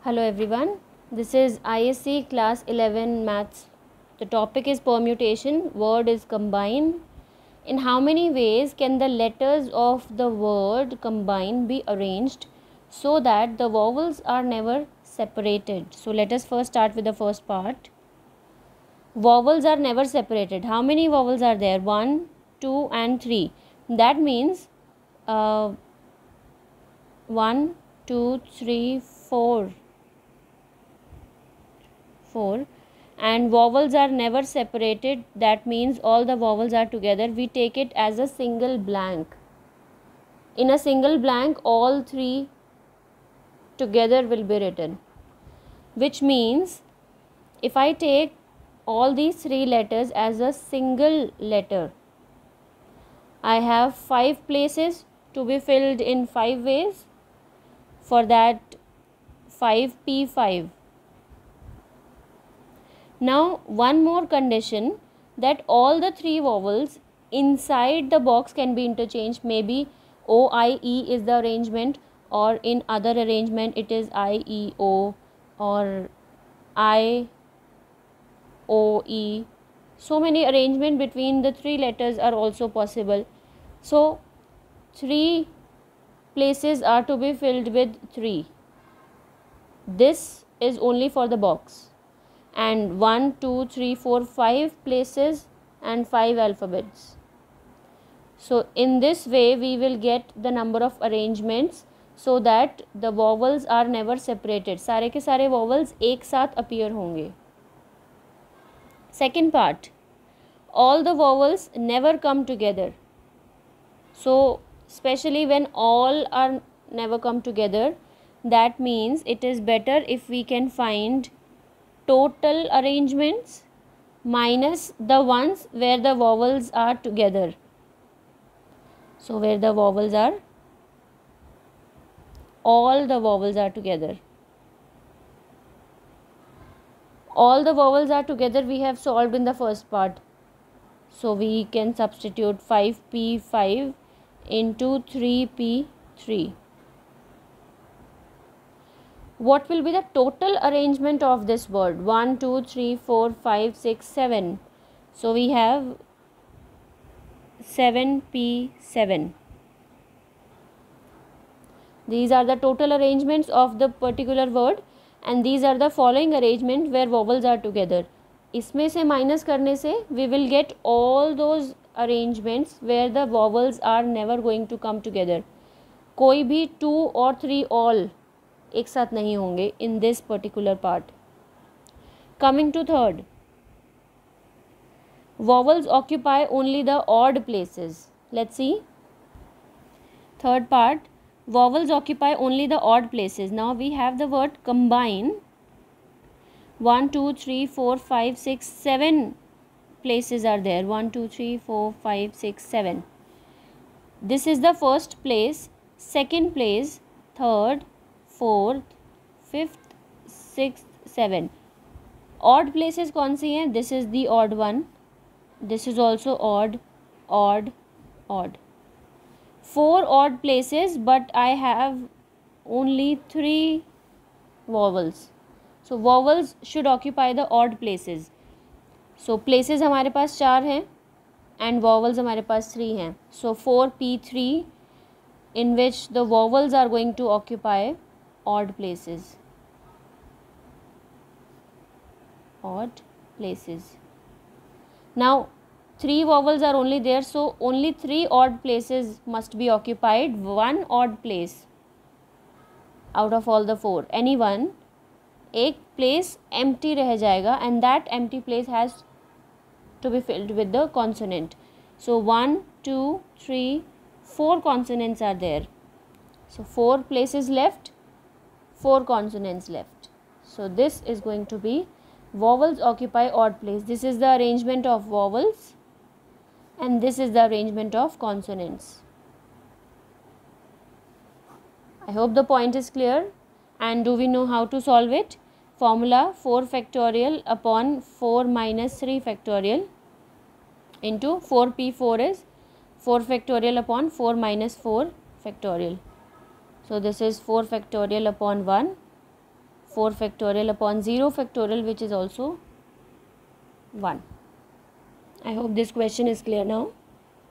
Hello everyone, this is ISC class 11 maths. The topic is permutation, word is combine. In how many ways can the letters of the word combine be arranged so that the vowels are never separated? So let us first start with the first part. Vowels are never separated. How many vowels are there? 1, 2 and 3. That means 1, 2, 3, 4. And vowels are never separated. That means all the vowels are together. We take it as a single blank. In a single blank, all three together will be written, which means if I take all these three letters as a single letter, I have 5 places to be filled in 5 ways. For that 5p5. Now one more condition, that all the three vowels inside the box can be interchanged. Maybe O, I, E is the arrangement, or in other arrangement it is I, E, O, or I, O, E. So many arrangement between the three letters are also possible. So 3 places are to be filled with 3. This is only for the box. And 1, 2, 3, 4, 5 places and 5 alphabets. So in this way we will get the number of arrangements so that the vowels are never separated. सारे के सारे vowels एक साथ appear होंगे. Second part, all the vowels never come together. So especially when all are never come together, that means it is better if we can find total arrangements minus the ones where the vowels are together. So where the vowels are, all the vowels are together. All the vowels are together we have solved in the first part. So we can substitute 5p5 into 3p3. What will be the total arrangement of this word? 1, 2, 3, 4, 5, 6, 7. So we have 7p7. These are the total arrangements of the particular word, and these are the following arrangement where vowels are together. इसमें से minus करने से we will get all those arrangements where the vowels are never going to come together. कोई भी 2 और 3 all एक साथ नहीं होंगे in this particular part. Coming to third, vowels occupy only the odd places. Let's see. Third part, vowels occupy only the odd places. Now we have the word combine. 1, 2, 3, 4, 5, 6, 7 places are there. 1, 2, 3, 4, 5, 6, 7. This is the first place, second place, third, 4th, 5th, 6th, 7th. Odd places कौन सी हैं? This is the odd one. This is also odd, odd, odd. 4 odd places, but I have only 3 vowels. So vowels should occupy the odd places. So places हमारे पास 4 हैं and vowels हमारे पास 3 हैं. So 4p3 in which the vowels are going to occupy odd places. Odd places. Now 3 vowels are only there, so only 3 odd places must be occupied. 1 odd place out of all the 4. Any one, एक place empty रह जाएगा, and that empty place has to be filled with the consonant. So 1, 2, 3, 4 consonants are there. So 4 places left, 4 consonants left. So this is going to be vowels occupy odd place. This is the arrangement of vowels and this is the arrangement of consonants. I hope the point is clear. And do we know how to solve it? Formula 4 factorial upon 4 minus 3 factorial into 4p4 is 4 factorial upon 4 minus 4 factorial. So this is 4 factorial upon 1, 4 factorial upon 0 factorial, which is also 1. I hope this question is clear now.